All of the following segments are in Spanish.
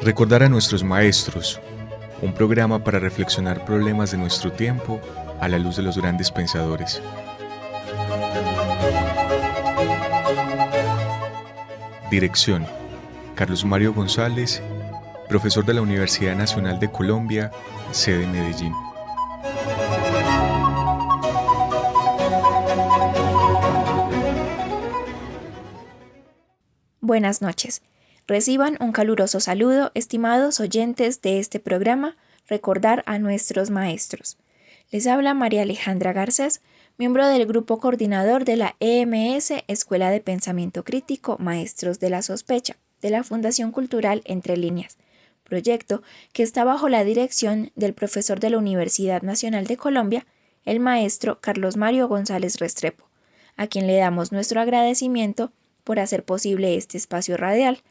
Recordar a nuestros maestros, un programa para reflexionar problemas de nuestro tiempo a la luz de los grandes pensadores. Dirección: Carlos Mario González, profesor de la Universidad Nacional de Colombia, sede Medellín. Buenas noches. Reciban un caluroso saludo, estimados oyentes de este programa, Recordar a nuestros maestros. Les habla María Alejandra Garcés, miembro del grupo coordinador de la EMS Escuela de Pensamiento Crítico Maestros de la Sospecha, de la Fundación Cultural Entre Líneas, proyecto que está bajo la dirección del profesor de la Universidad Nacional de Colombia, el maestro Carlos Mario González Restrepo, a quien le damos nuestro agradecimiento por hacer posible este espacio radial.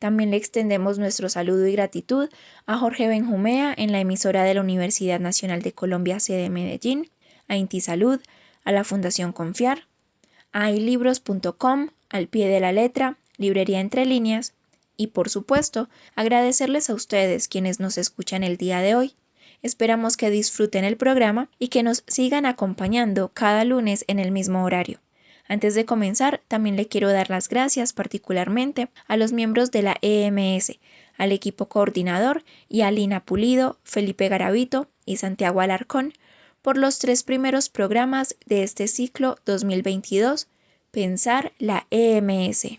También le extendemos nuestro saludo y gratitud a Jorge Benjumea en la emisora de la Universidad Nacional de Colombia, sede Medellín, a Inti Salud, a la Fundación Confiar, a ilibros.com, Al Pie de la Letra, Librería Entre Líneas, y por supuesto, agradecerles a ustedes quienes nos escuchan el día de hoy. Esperamos que disfruten el programa y que nos sigan acompañando cada lunes en el mismo horario. Antes de comenzar, también le quiero dar las gracias particularmente a los miembros de la EMS, al equipo coordinador y a Lina Pulido, Felipe Garavito y Santiago Alarcón por los 3 primeros programas de este ciclo 2022, Pensar la EMS.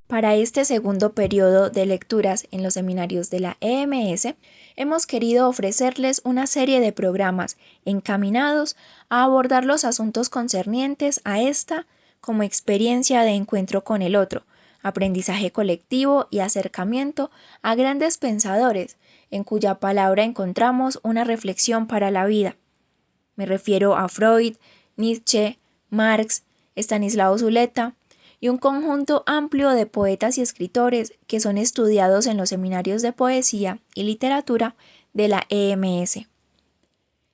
Para este segundo periodo de lecturas en los seminarios de la EMS, hemos querido ofrecerles una serie de programas encaminados a abordar los asuntos concernientes a esta como experiencia de encuentro con el otro, aprendizaje colectivo y acercamiento a grandes pensadores, en cuya palabra encontramos una reflexión para la vida. Me refiero a Freud, Nietzsche, Marx, Estanislao Zuleta, y un conjunto amplio de poetas y escritores que son estudiados en los seminarios de poesía y literatura de la EMS.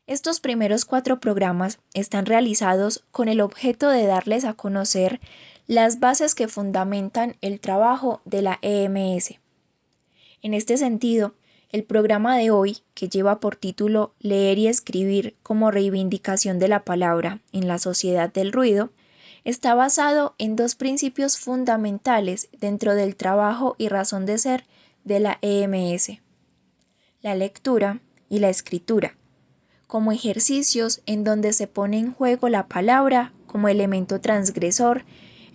Estos primeros 4 programas están realizados con el objeto de darles a conocer las bases que fundamentan el trabajo de la EMS. En este sentido, el programa de hoy, que lleva por título Leer y escribir como reivindicación de la palabra en la sociedad del ruido, está basado en 2 principios fundamentales dentro del trabajo y razón de ser de la EMS: la lectura y la escritura, como ejercicios en donde se pone en juego la palabra como elemento transgresor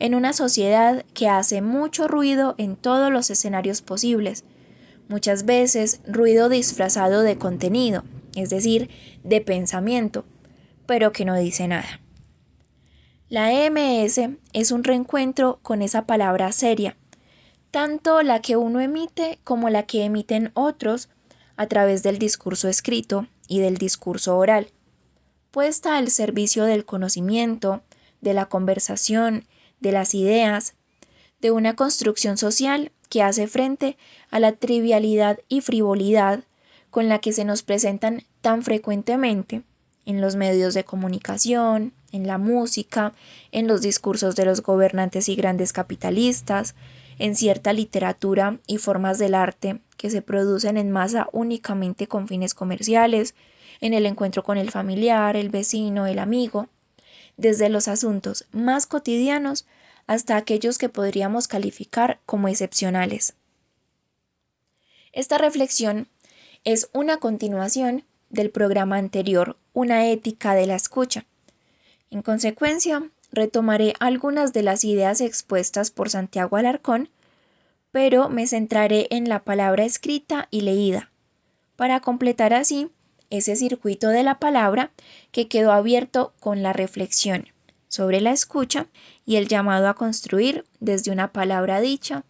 en una sociedad que hace mucho ruido en todos los escenarios posibles, muchas veces ruido disfrazado de contenido, es decir, de pensamiento, pero que no dice nada. La EMS es un reencuentro con esa palabra seria, tanto la que uno emite como la que emiten otros a través del discurso escrito y del discurso oral, puesta al servicio del conocimiento, de la conversación, de las ideas, de una construcción social que hace frente a la trivialidad y frivolidad con la que se nos presentan tan frecuentemente en los medios de comunicación, en la música, en los discursos de los gobernantes y grandes capitalistas, en cierta literatura y formas del arte que se producen en masa únicamente con fines comerciales, en el encuentro con el familiar, el vecino, el amigo, desde los asuntos más cotidianos hasta aquellos que podríamos calificar como excepcionales. Esta reflexión es una continuación del programa anterior, Una ética de la escucha. En consecuencia, retomaré algunas de las ideas expuestas por Santiago Alarcón, pero me centraré en la palabra escrita y leída, para completar así ese circuito de la palabra que quedó abierto con la reflexión sobre la escucha y el llamado a construir desde una palabra dicha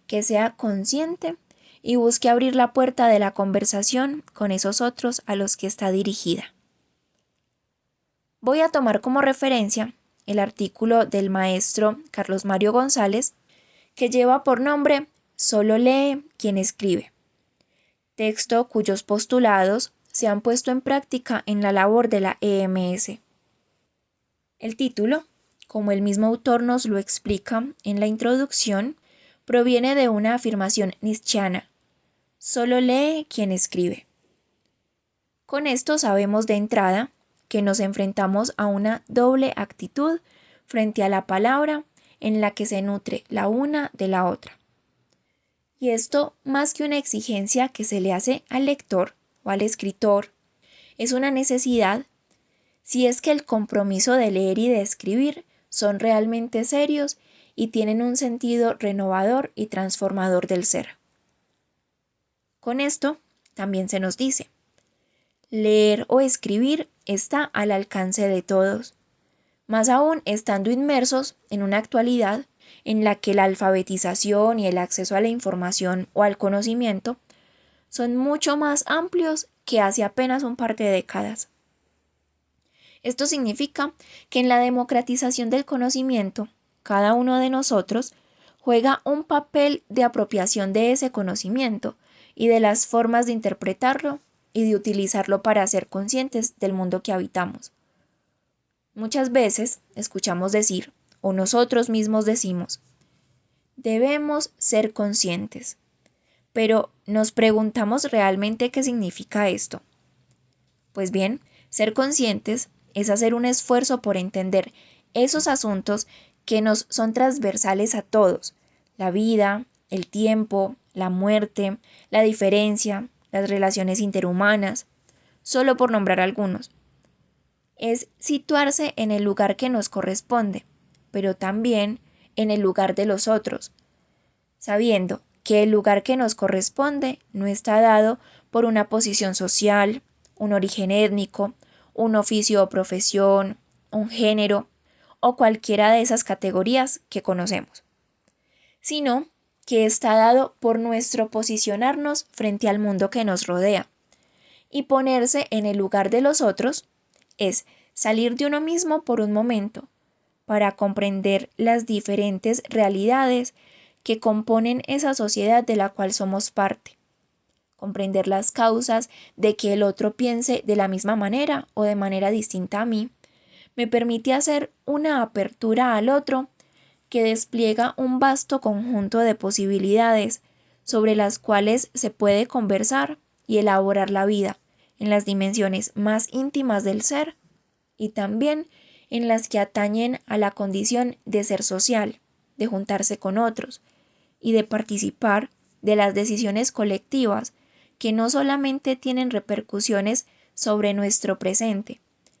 que sea consciente y busque abrir la puerta de la conversación con esos otros a los que está dirigida. Voy a tomar como referencia el artículo del maestro Carlos Mario González, que lleva por nombre Solo lee quien escribe, texto cuyos postulados se han puesto en práctica en la labor de la EMS. El título, como el mismo autor nos lo explica en la introducción, proviene de una afirmación nietzscheana: solo lee quien escribe. Con esto sabemos de entrada que nos enfrentamos a una doble actitud frente a la palabra en la que se nutre la una de la otra. Y esto, más que una exigencia que se le hace al lector o al escritor, es una necesidad si es que el compromiso de leer y de escribir son realmente serios y tienen un sentido renovador y transformador del ser. Con esto, también se nos dice: leer o escribir está al alcance de todos, más aún estando inmersos en una actualidad en la que la alfabetización y el acceso a la información o al conocimiento son mucho más amplios que hace apenas un par de décadas. Esto significa que en la democratización del conocimiento, cada uno de nosotros juega un papel de apropiación de ese conocimiento y de las formas de interpretarlo y de utilizarlo para ser conscientes del mundo que habitamos. Muchas veces escuchamos decir, o nosotros mismos decimos, debemos ser conscientes. Pero ¿nos preguntamos realmente qué significa esto? Pues bien, ser conscientes es hacer un esfuerzo por entender esos asuntos que nos son transversales a todos: la vida, el tiempo, la muerte, la diferencia, las relaciones interhumanas, solo por nombrar algunos. Es situarse en el lugar que nos corresponde, pero también en el lugar de los otros, sabiendo que el lugar que nos corresponde no está dado por una posición social, un origen étnico, un oficio o profesión, un género o cualquiera de esas categorías que conocemos, sino que está dado por nuestro posicionarnos frente al mundo que nos rodea. Y ponerse en el lugar de los otros es salir de uno mismo por un momento para comprender las diferentes realidades que componen esa sociedad de la cual somos parte. Comprender las causas de que el otro piense de la misma manera o de manera distinta a mí me permite hacer una apertura al otro que despliega un vasto conjunto de posibilidades sobre las cuales se puede conversar y elaborar la vida en las dimensiones más íntimas del ser y también en las que atañen a la condición de ser social, de juntarse con otros y de participar de las decisiones colectivas que no solamente tienen repercusiones sobre nuestro presente,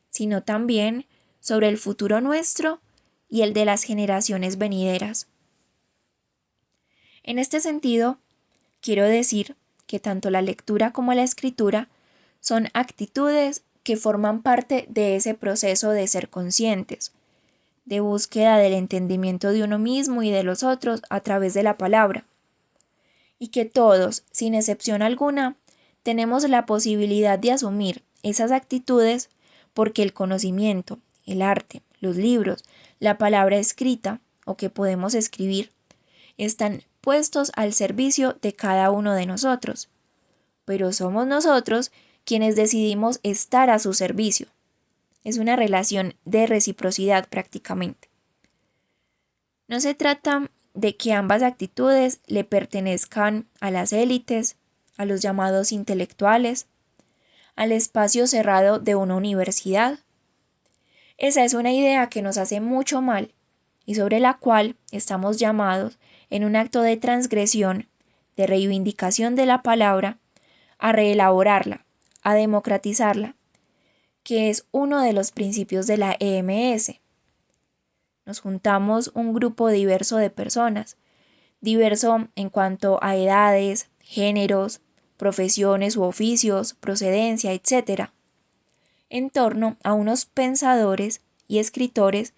sino también sobre el futuro nuestro y el de las generaciones venideras. En este sentido, quiero decir que tanto la lectura como la escritura son actitudes que forman parte de ese proceso de ser conscientes, de búsqueda del entendimiento de uno mismo y de los otros a través de la palabra, y que todos, sin excepción alguna, tenemos la posibilidad de asumir esas actitudes porque el conocimiento, el arte, los libros, la palabra escrita o que podemos escribir, están puestos al servicio de cada uno de nosotros, pero somos nosotros quienes decidimos estar a su servicio. Es una relación de reciprocidad prácticamente. No se trata de que ambas actitudes le pertenezcan a las élites, a los llamados intelectuales, al espacio cerrado de una universidad. Esa es una idea que nos hace mucho mal y sobre la cual estamos llamados, en un acto de transgresión, de reivindicación de la palabra, a reelaborarla, a democratizarla, que es uno de los principios de la EMS. Nos juntamos un grupo diverso de personas, diverso en cuanto a edades, géneros, profesiones u oficios, procedencia, etc., en torno a unos pensadores y escritores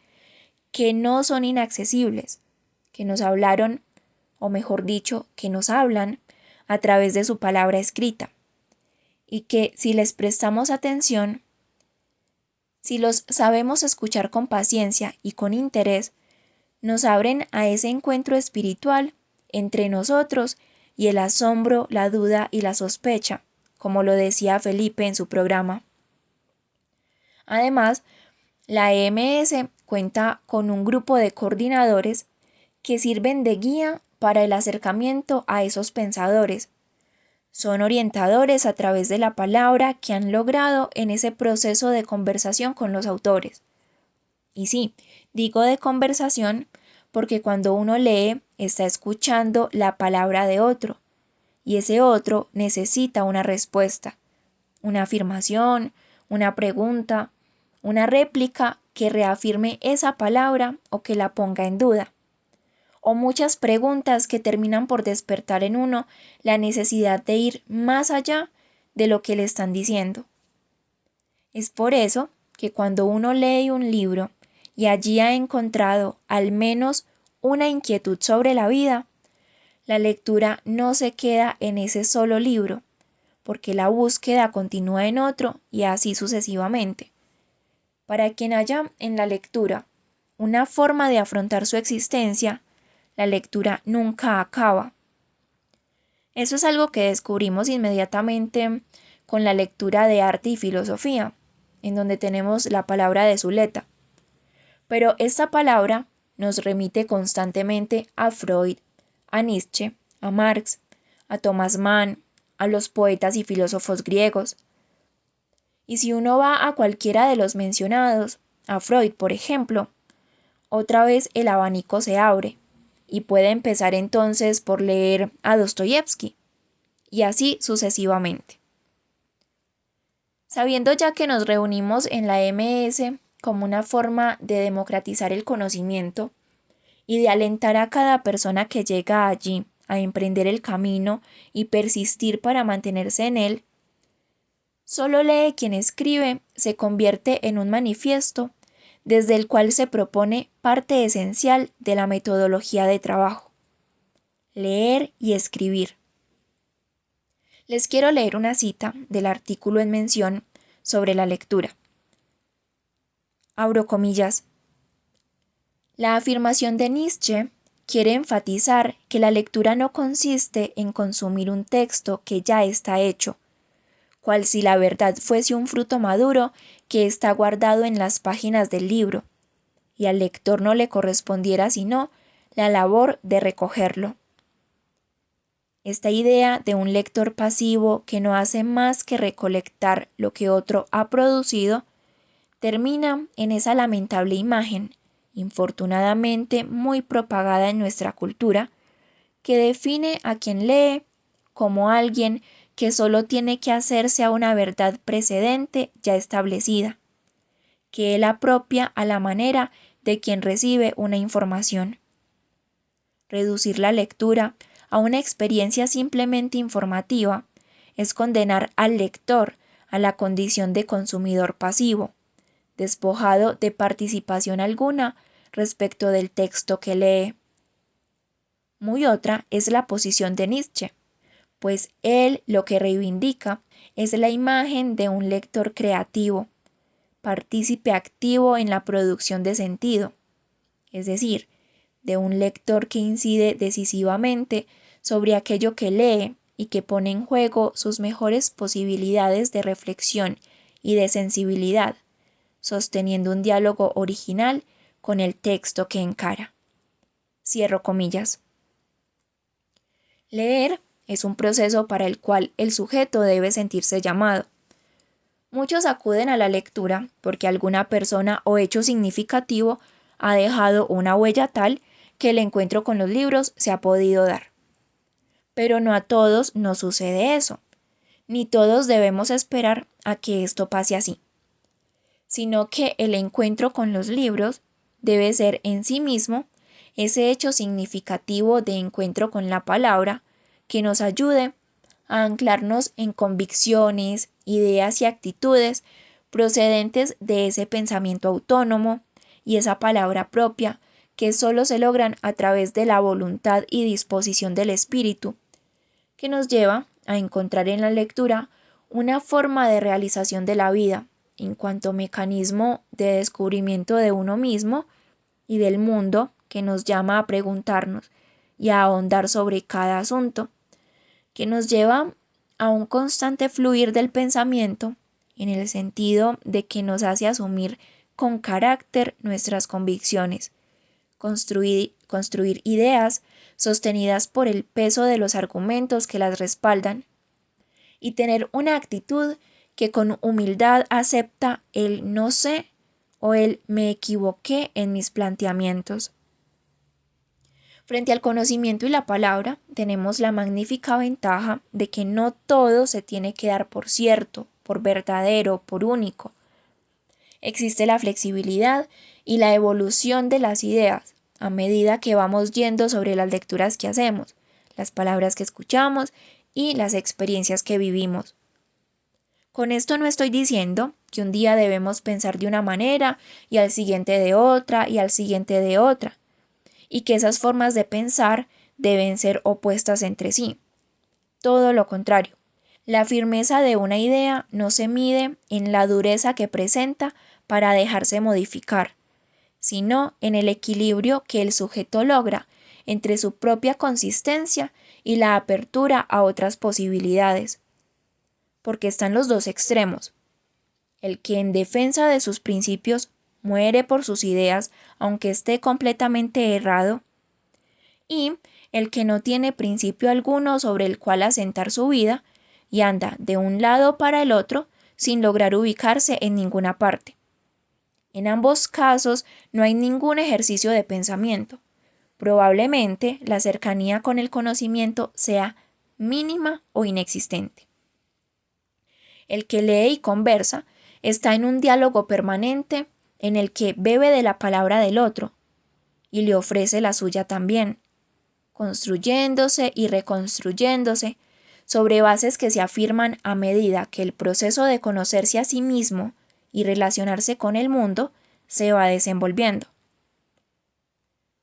que no son inaccesibles, que nos hablaron, o mejor dicho, que nos hablan a través de su palabra escrita, y que si les prestamos atención, si los sabemos escuchar con paciencia y con interés, nos abren a ese encuentro espiritual entre nosotros y el asombro, la duda y la sospecha, como lo decía Felipe en su programa. Además, la EMS cuenta con un grupo de coordinadores que sirven de guía para el acercamiento a esos pensadores. Son orientadores a través de la palabra que han logrado en ese proceso de conversación con los autores. Y sí, digo de conversación porque cuando uno lee está escuchando la palabra de otro, y ese otro necesita una respuesta, una afirmación, una pregunta, una réplica que reafirme esa palabra o que la ponga en duda, o muchas preguntas que terminan por despertar en uno la necesidad de ir más allá de lo que le están diciendo. Es por eso que cuando uno lee un libro y allí ha encontrado al menos una inquietud sobre la vida, la lectura no se queda en ese solo libro, porque la búsqueda continúa en otro y así sucesivamente. Para quien haya en la lectura una forma de afrontar su existencia, la lectura nunca acaba. Eso es algo que descubrimos inmediatamente con la lectura de arte y filosofía, en donde tenemos la palabra de Zuleta. Pero esta palabra nos remite constantemente a Freud, a Nietzsche, a Marx, a Thomas Mann, a los poetas y filósofos griegos. Y si uno va a cualquiera de los mencionados, a Freud, por ejemplo, otra vez el abanico se abre y puede empezar entonces por leer a Dostoyevsky, y así sucesivamente. Sabiendo ya que nos reunimos en la MS como una forma de democratizar el conocimiento y de alentar a cada persona que llega allí a emprender el camino y persistir para mantenerse en él, solo lee quien escribe se convierte en un manifiesto desde el cual se propone parte esencial de la metodología de trabajo: leer y escribir. Les quiero leer una cita del artículo en mención sobre la lectura. Abro comillas. La afirmación de Nietzsche quiere enfatizar que la lectura no consiste en consumir un texto que ya está hecho, cual si la verdad fuese un fruto maduro que está guardado en las páginas del libro, y al lector no le correspondiera sino la labor de recogerlo. Esta idea de un lector pasivo que no hace más que recolectar lo que otro ha producido termina en esa lamentable imagen, infortunadamente muy propagada en nuestra cultura, que define a quien lee como alguien que solo tiene que hacerse a una verdad precedente ya establecida, que él apropia a la manera de quien recibe una información. Reducir la lectura a una experiencia simplemente informativa es condenar al lector a la condición de consumidor pasivo, despojado de participación alguna respecto del texto que lee. Muy otra es la posición de Nietzsche, pues él lo que reivindica es la imagen de un lector creativo, partícipe activo en la producción de sentido, es decir, de un lector que incide decisivamente sobre aquello que lee y que pone en juego sus mejores posibilidades de reflexión y de sensibilidad, sosteniendo un diálogo original con el texto que encara. Cierro comillas. Leer es un proceso para el cual el sujeto debe sentirse llamado. Muchos acuden a la lectura porque alguna persona o hecho significativo ha dejado una huella tal que el encuentro con los libros se ha podido dar. Pero no a todos nos sucede eso, ni todos debemos esperar a que esto pase así, sino que el encuentro con los libros debe ser en sí mismo ese hecho significativo de encuentro con la palabra que nos ayude a anclarnos en convicciones, ideas y actitudes procedentes de ese pensamiento autónomo y esa palabra propia que solo se logran a través de la voluntad y disposición del espíritu, que nos lleva a encontrar en la lectura una forma de realización de la vida en cuanto mecanismo de descubrimiento de uno mismo y del mundo, que nos llama a preguntarnos y a ahondar sobre cada asunto, que nos lleva a un constante fluir del pensamiento en el sentido de que nos hace asumir con carácter nuestras convicciones, construir ideas sostenidas por el peso de los argumentos que las respaldan y tener una actitud que con humildad acepta el no sé o el me equivoqué en mis planteamientos. Frente al conocimiento y la palabra, tenemos la magnífica ventaja de que no todo se tiene que dar por cierto, por verdadero, por único. Existe la flexibilidad y la evolución de las ideas a medida que vamos yendo sobre las lecturas que hacemos, las palabras que escuchamos y las experiencias que vivimos. Con esto no estoy diciendo que un día debemos pensar de una manera y al siguiente de otra y al siguiente de otra, y que esas formas de pensar deben ser opuestas entre sí. Todo lo contrario, la firmeza de una idea no se mide en la dureza que presenta para dejarse modificar, sino en el equilibrio que el sujeto logra entre su propia consistencia y la apertura a otras posibilidades. Porque están los dos extremos, el que en defensa de sus principios muere por sus ideas aunque esté completamente errado, y el que no tiene principio alguno sobre el cual asentar su vida y anda de un lado para el otro sin lograr ubicarse en ninguna parte. En ambos casos no hay ningún ejercicio de pensamiento. Probablemente la cercanía con el conocimiento sea mínima o inexistente. El que lee y conversa está en un diálogo permanente en el que bebe de la palabra del otro y le ofrece la suya también, construyéndose y reconstruyéndose sobre bases que se afirman a medida que el proceso de conocerse a sí mismo y relacionarse con el mundo se va desenvolviendo.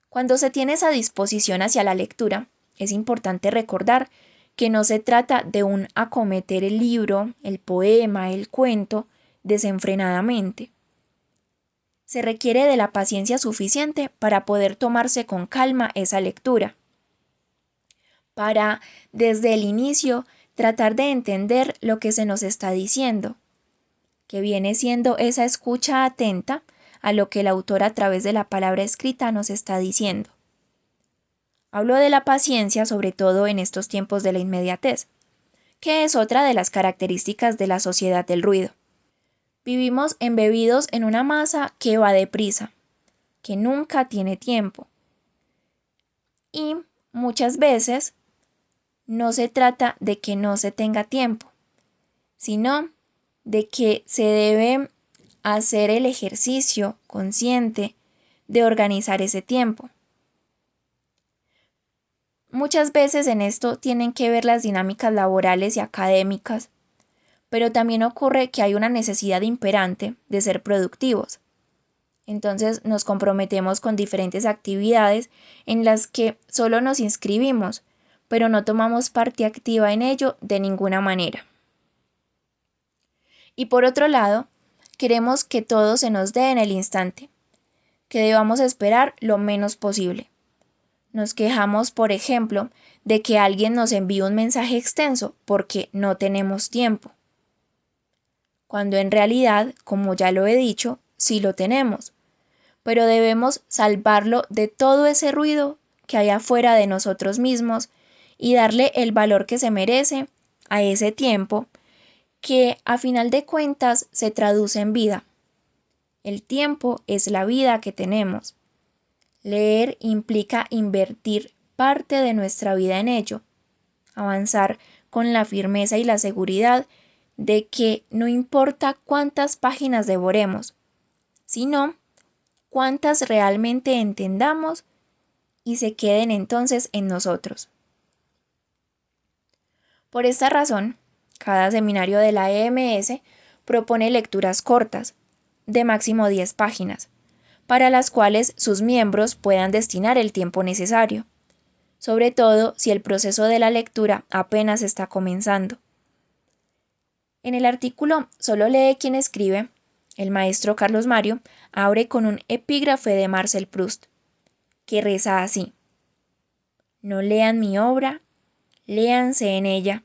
Cuando se tiene esa disposición hacia la lectura, es importante recordar que no se trata de un acometer el libro, el poema, el cuento, desenfrenadamente. Se requiere de la paciencia suficiente para poder tomarse con calma esa lectura, para, desde el inicio, tratar de entender lo que se nos está diciendo, que viene siendo esa escucha atenta a lo que el autor a través de la palabra escrita nos está diciendo. Hablo de la paciencia sobre todo en estos tiempos de la inmediatez, que es otra de las características de la sociedad del ruido. Vivimos embebidos en una masa que va deprisa, que nunca tiene tiempo. Y muchas veces no se trata de que no se tenga tiempo, sino de que se debe hacer el ejercicio consciente de organizar ese tiempo. Muchas veces en esto tienen que ver las dinámicas laborales y académicas, pero también ocurre que hay una necesidad imperante de ser productivos. Entonces nos comprometemos con diferentes actividades en las que solo nos inscribimos, pero no tomamos parte activa en ello de ninguna manera. Y por otro lado, queremos que todo se nos dé en el instante, que debamos esperar lo menos posible. Nos quejamos, por ejemplo, de que alguien nos envíe un mensaje extenso porque no tenemos tiempo, cuando en realidad, como ya lo he dicho, sí lo tenemos, pero debemos salvarlo de todo ese ruido que hay afuera de nosotros mismos y darle el valor que se merece a ese tiempo que a final de cuentas se traduce en vida. El tiempo es la vida que tenemos. Leer implica invertir parte de nuestra vida en ello, avanzar con la firmeza y la seguridad de que no importa cuántas páginas devoremos, sino cuántas realmente entendamos y se queden entonces en nosotros. Por esta razón, cada seminario de la EMS propone lecturas cortas, de máximo 10 páginas, para las cuales sus miembros puedan destinar el tiempo necesario. sobre todo si el proceso de la lectura apenas está comenzando. En el artículo Solo lee quien escribe, el maestro Carlos Mario abre con un epígrafe de Marcel Proust, que reza así: no lean mi obra, léanse en ella.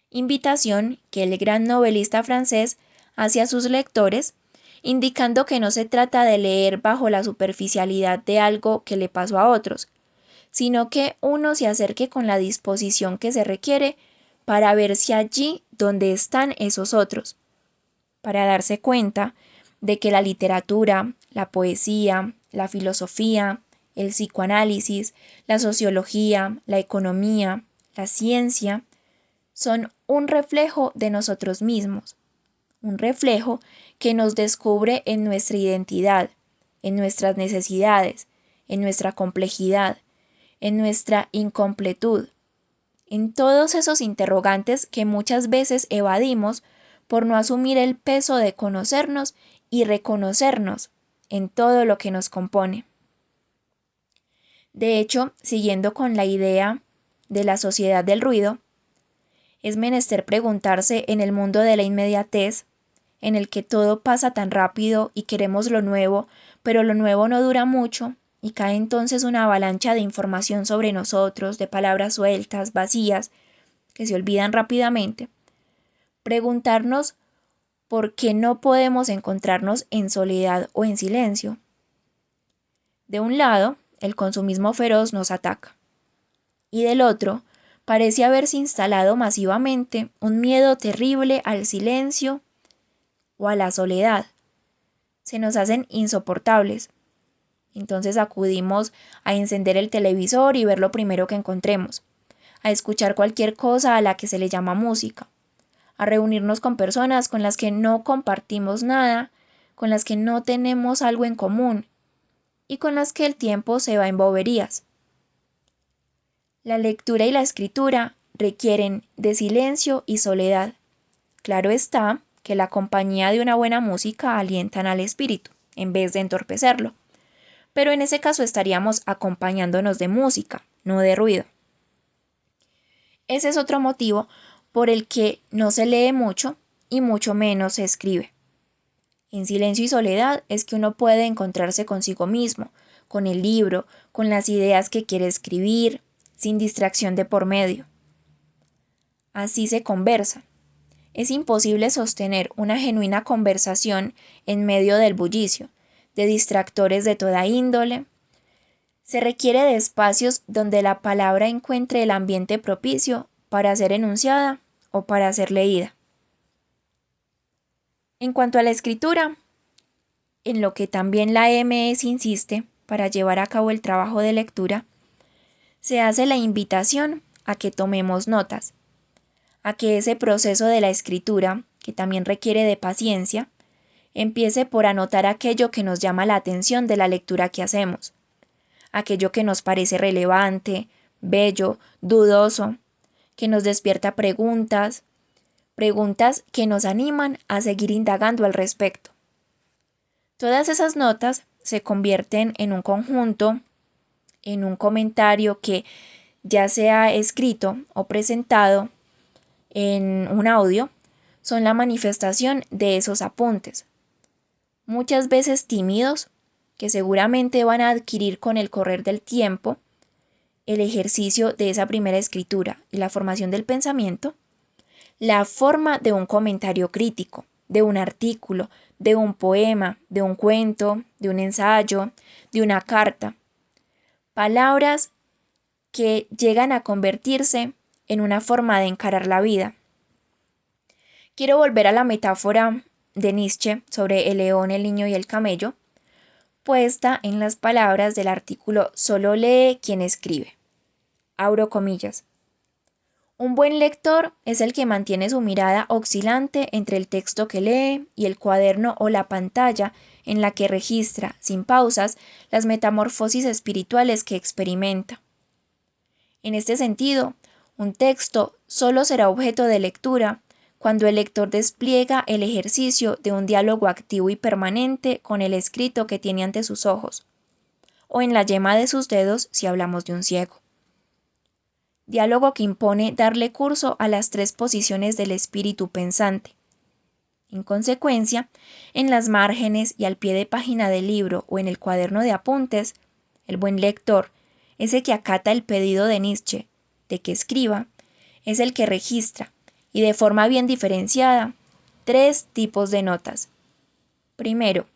Invitación que el gran novelista francés hace a sus lectores, indicando que no se trata de leer bajo la superficialidad de algo que le pasó a otros, sino que uno se acerque con la disposición que se requiere para verse allí donde están esos otros, para darse cuenta de que la literatura, la poesía, la filosofía, el psicoanálisis, la sociología, la economía, la ciencia, son un reflejo de nosotros mismos, un reflejo que nos descubre en nuestra identidad, en nuestras necesidades, en nuestra complejidad, en nuestra incompletud, en todos esos interrogantes que muchas veces evadimos por no asumir el peso de conocernos y reconocernos en todo lo que nos compone. De hecho, siguiendo con la idea de la sociedad del ruido, es menester preguntarse en el mundo de la inmediatez, en el que todo pasa tan rápido y queremos lo nuevo, pero lo nuevo no dura mucho, y cae entonces una avalancha de información sobre nosotros, de palabras sueltas, vacías, que se olvidan rápidamente. Preguntarnos por qué no podemos encontrarnos en soledad o en silencio. De un lado, el consumismo feroz nos ataca, y del otro, parece haberse instalado masivamente un miedo terrible al silencio o a la soledad. Se nos hacen insoportables. Entonces acudimos a encender el televisor y ver lo primero que encontremos, a escuchar cualquier cosa a la que se le llama música, a reunirnos con personas con las que no compartimos nada, con las que no tenemos algo en común y con las que el tiempo se va en boberías. La lectura y la escritura requieren de silencio y soledad. Claro está que la compañía de una buena música alientan al espíritu, en vez de entorpecerlo. Pero en ese caso estaríamos acompañándonos de música, no de ruido. Ese es otro motivo por el que no se lee mucho y mucho menos se escribe. En silencio y soledad es que uno puede encontrarse consigo mismo, con el libro, con las ideas que quiere escribir, sin distracción de por medio. Así se conversa. Es imposible sostener una genuina conversación en medio del bullicio, de distractores de toda índole. Se requiere de espacios donde la palabra encuentre el ambiente propicio para ser enunciada o para ser leída. En cuanto a la escritura, en lo que también la EMS insiste para llevar a cabo el trabajo de lectura, se hace la invitación a que tomemos notas, a que ese proceso de la escritura, que también requiere de paciencia, empiece por anotar aquello que nos llama la atención de la lectura que hacemos, aquello que nos parece relevante, bello, dudoso, que nos despierta preguntas que nos animan a seguir indagando al respecto. Todas esas notas se convierten en un conjunto, en un comentario que ya sea escrito o presentado en un audio, son la manifestación de esos apuntes, muchas veces tímidos, que seguramente van a adquirir con el correr del tiempo el ejercicio de esa primera escritura y la formación del pensamiento, la forma de un comentario crítico, de un artículo, de un poema, de un cuento, de un ensayo, de una carta. Palabras que llegan a convertirse en una forma de encarar la vida. Quiero volver a la metáfora de Nietzsche sobre el león, el niño y el camello, puesta en las palabras del artículo Solo lee quien escribe. Abro comillas. Un buen lector es el que mantiene su mirada oscilante entre el texto que lee y el cuaderno o la pantalla en la que registra, sin pausas, las metamorfosis espirituales que experimenta. En este sentido, un texto solo será objeto de lectura cuando el lector despliega el ejercicio de un diálogo activo y permanente con el escrito que tiene ante sus ojos. o en la yema de sus dedos si hablamos de un ciego. Diálogo que impone darle curso a las 3 posiciones del espíritu pensante. En consecuencia, en las márgenes y al pie de página del libro o en el cuaderno de apuntes, el buen lector, ese que acata el pedido de Nietzsche de que escriba, es el que registra, y de forma bien diferenciada, 3 tipos de notas. Primero,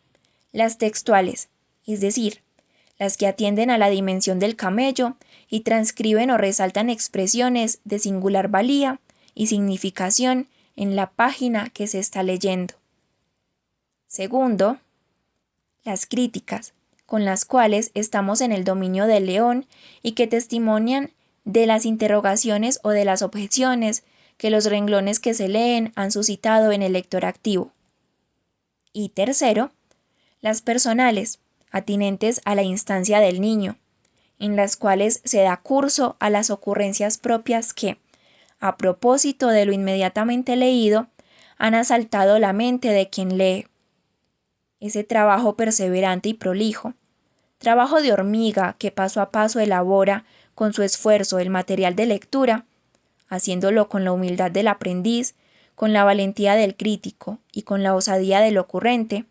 las textuales, es decir, las que atienden a la dimensión del camello y transcriben o resaltan expresiones de singular valía y significación en la página que se está leyendo. Segundo, las críticas, con las cuales estamos en el dominio del león y que testimonian de las interrogaciones o de las objeciones que los renglones que se leen han suscitado en el lector activo. Y tercero, las personales, atinentes a la instancia del niño, en las cuales se da curso a las ocurrencias propias que, a propósito de lo inmediatamente leído, han asaltado la mente de quien lee. Ese trabajo perseverante y prolijo, trabajo de hormiga que paso a paso elabora con su esfuerzo el material de lectura, haciéndolo con la humildad del aprendiz, con la valentía del crítico y con la osadía del ocurrente,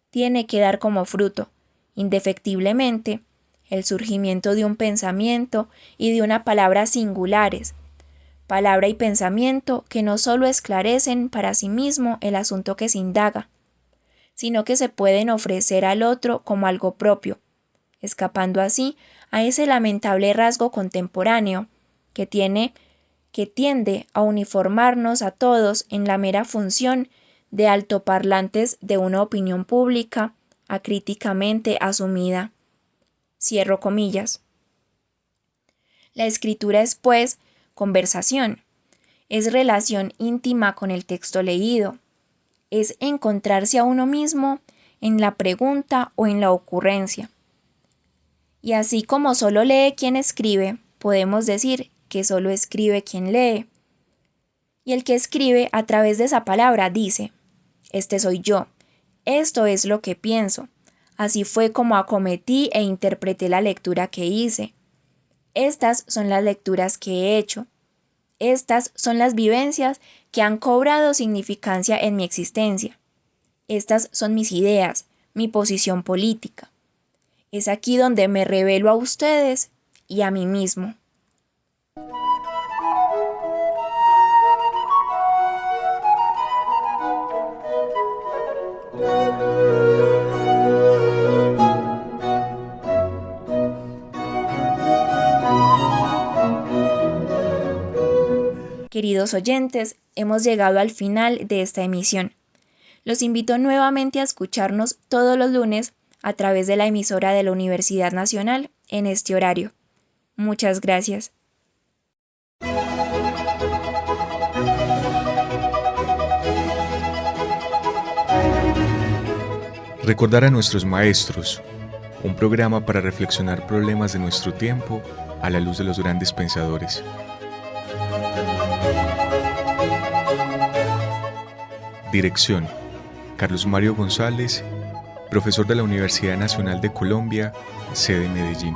tiene que dar como fruto, indefectiblemente, el surgimiento de un pensamiento y de una palabra singulares, palabra y pensamiento que no sólo esclarecen para sí mismo el asunto que se indaga, sino que se pueden ofrecer al otro como algo propio, escapando así a ese lamentable rasgo contemporáneo que tiende a uniformarnos a todos en la mera función de altoparlantes de una opinión pública acríticamente asumida. Cierro comillas. La escritura es, pues, conversación, es relación íntima con el texto leído, es encontrarse a uno mismo en la pregunta o en la ocurrencia. Y así como solo lee quien escribe, podemos decir que solo escribe quien lee. Y el que escribe a través de esa palabra dice, este soy yo, esto es lo que pienso, así fue como acometí e interpreté la lectura que hice. Estas son las lecturas que he hecho. Estas son las vivencias que han cobrado significancia en mi existencia. Estas son mis ideas, mi posición política. Es aquí donde me revelo a ustedes y a mí mismo. Queridos oyentes, hemos llegado al final de esta emisión. Los invito nuevamente a escucharnos todos los lunes a través de la emisora de la Universidad Nacional en este horario. Muchas gracias. Recordar a nuestros maestros, un programa para reflexionar problemas de nuestro tiempo a la luz de los grandes pensadores. Dirección: Carlos Mario González, profesor de la Universidad Nacional de Colombia, sede Medellín.